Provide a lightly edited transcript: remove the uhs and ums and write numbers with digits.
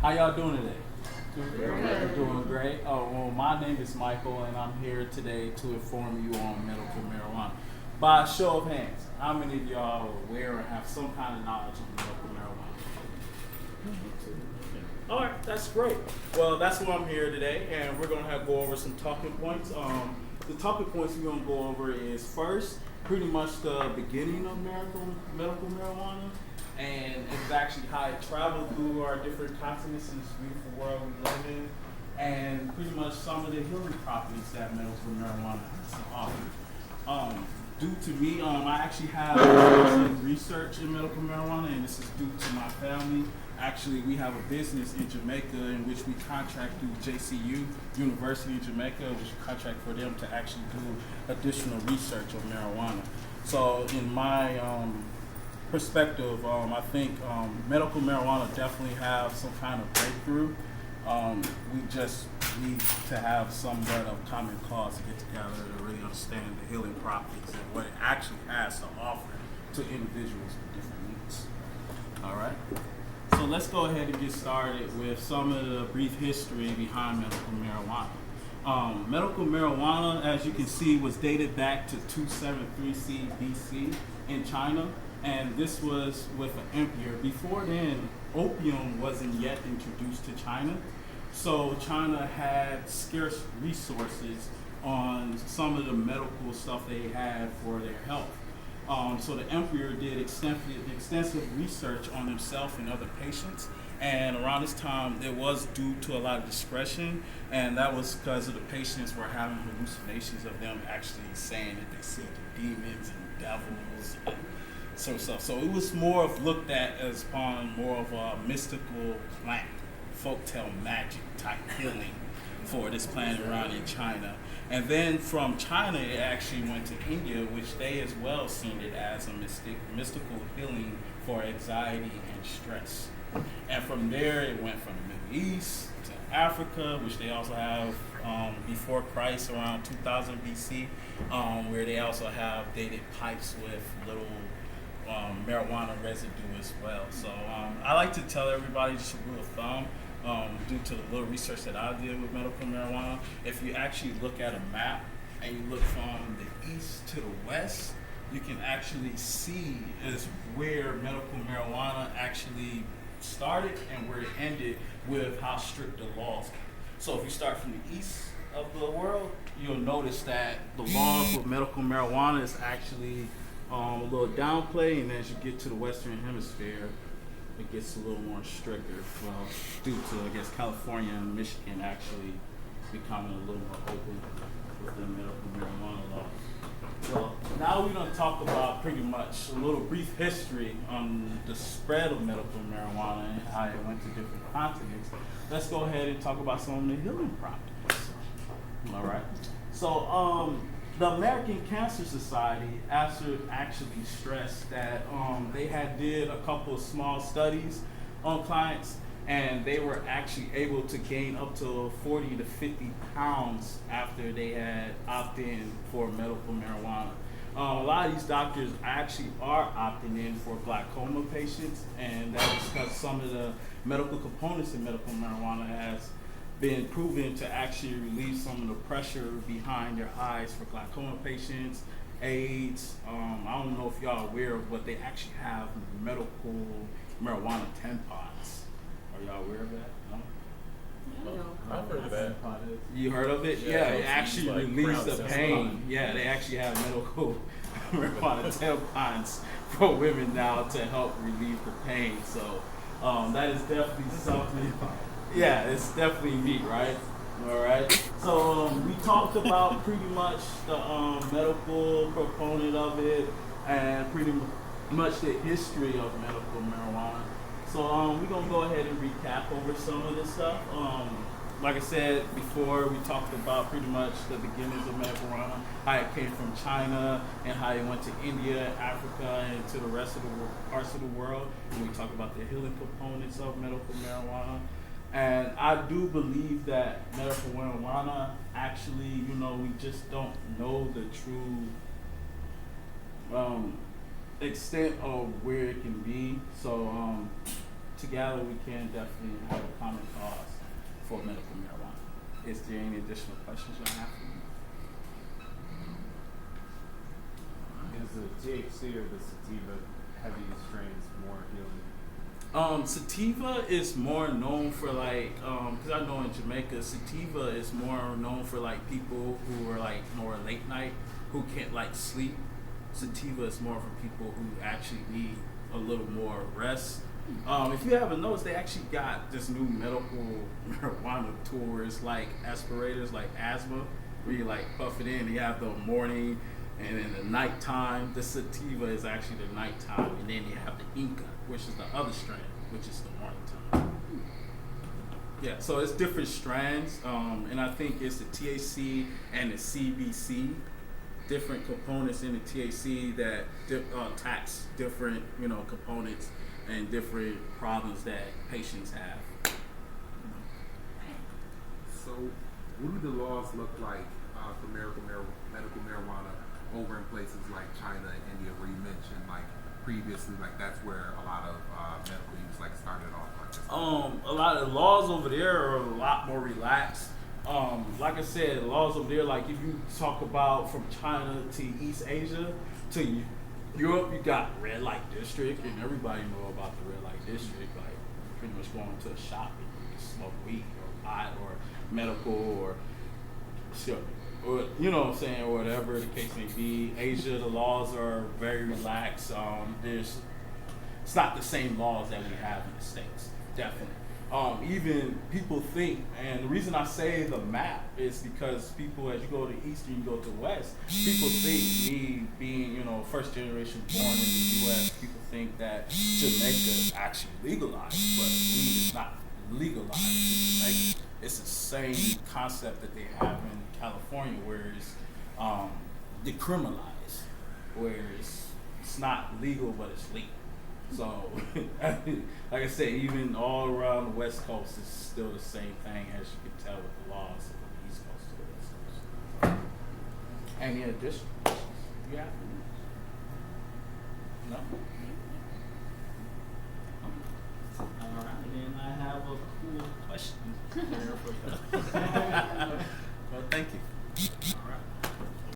How y'all doing today? Doing great. Oh, well, my name is Michael, and I'm here today to inform you on medical marijuana. By a show of hands, how many of y'all are aware or have some kind of knowledge of medical marijuana? All right, that's great. Well, that's why I'm here today, and we're going to go over some talking points. The talking points we're going to go over is first, pretty much the beginning of medical marijuana, and it's actually how it traveled through our different continents in this beautiful world we live in, and pretty much some of the healing properties that medical marijuana has to offer. Due to me, I actually have research in medical marijuana, and this is due to my family. Actually, we have a business in Jamaica in which we contract through JCU, University in Jamaica, which we contract for them to actually do additional research on marijuana. So in my perspective, I think medical marijuana definitely have some kind of breakthrough. We just need to have somewhat of common cause to get together to really understand the healing properties and what it actually has to offer to individuals with different needs. All right. So let's go ahead and get started with some of the brief history behind medical marijuana. Medical marijuana, as you can see, was dated back to 273 BC in China, and this was with an emperor. Before then, opium wasn't yet introduced to China, so China had scarce resources on some of the medical stuff they had for their health. So the emperor did extensive research on himself and other patients, and around this time it was due to a lot of discretion, and that was because of the patients were having hallucinations of them actually saying that they see the demons and devils and sort of stuff. So it was more of looked at as upon more of a mystical plant, folktale magic type healing for this plant around in China. And then from China, it actually went to India, which they as well seen it as a mystical healing for anxiety and stress. And from there, it went from the Middle East to Africa, which they also have before Christ around 2000 BC, where they also have dated pipes with little marijuana residue as well. So I like to tell everybody, just a rule of thumb, due to the little research that I did with medical marijuana, if you actually look at a map and you look from the east to the west, you can actually see is where medical marijuana actually started and where it ended with how strict the laws are. So if you start from the east of the world, you'll notice that the laws with medical marijuana is actually a little downplay, and as you get to the western hemisphere, it gets a little more stricter, well, due to, I guess, California and Michigan actually becoming a little more open with the medical marijuana laws. So now we're going to talk about pretty much a little brief history on the spread of medical marijuana and how it went to different continents. Let's go ahead and talk about some of the healing properties. All right. So the American Cancer Society actually stressed that they had did a couple of small studies on clients, and they were actually able to gain up to 40 to 50 pounds after they had opted in for medical marijuana. A lot of these doctors actually are opting in for glaucoma patients, and that is because some of the medical components in medical marijuana has been proven to actually relieve some of the pressure behind your eyes for glaucoma patients, AIDS. I don't know if y'all are aware of, but they actually have medical marijuana tampons. Are y'all aware of that? No? I've heard of that. You heard of it? Yeah, it actually like relieves the Crown pain. Sensodyne. Yeah, they actually have medical marijuana tampons for women now to help relieve the pain. So that is definitely something. Yeah, it's definitely neat, right? All right. So we talked about pretty much the medical component of it and pretty much the history of medical marijuana. So we're going to go ahead and recap over some of this stuff. Like I said before, we talked about pretty much the beginnings of medical marijuana, how it came from China and how it went to India, Africa, and to the rest of the parts of the world. And we talked about the healing components of medical marijuana. And I do believe that medical marijuana actually, we just don't know the true extent of where it can be. So together we can definitely have a common cause for medical marijuana. Is there any additional questions you have for me? Is the THC or the sativa heavy strains more healing? Sativa is more known for like, cause I know in Jamaica, sativa is more known for like people who are like more late night, who can't like sleep. Sativa is more for people who actually need a little more rest. If you haven't noticed, they actually got this new medical marijuana tours like aspirators, like asthma, where you like puff it in, you have the morning, and in the nighttime, the sativa is actually the nighttime, and then you have the Inca, which is the other strand, which is the morning time. Yeah, so it's different strands, and I think it's the THC and the CBC, different components in the THC that attacks different, components and different problems that patients have. So, what do the laws look like for medical marijuana over in places like China and India, where you mentioned like previously, like that's where a lot of medical use like started off like this? A lot of the laws over there are a lot more relaxed. Like I said, the laws over there, like if you talk about from China to East Asia to Europe, you got red light district, and everybody know about the red light district. Like pretty much going to a shop and you can smoke weed or pot or medical or sure. Or, you know what I'm saying, or whatever the case may be. Asia, the laws are very relaxed. It's not the same laws that we have in the States, definitely. Even people think, and the reason I say the map is because people, as you go to East and you go to West, people think me being, first generation born in the U.S., people think that Jamaica is actually legalized, but weed is not legalized in Jamaica. It's the same concept that they have in California, where it's decriminalized, where it's not legal, but it's legal. So, like I said, even all around the West Coast, it's still the same thing, as you can tell with the laws from the East Coast to the West Coast. Any additional questions you have? No? All right, then I have a cool question here for you.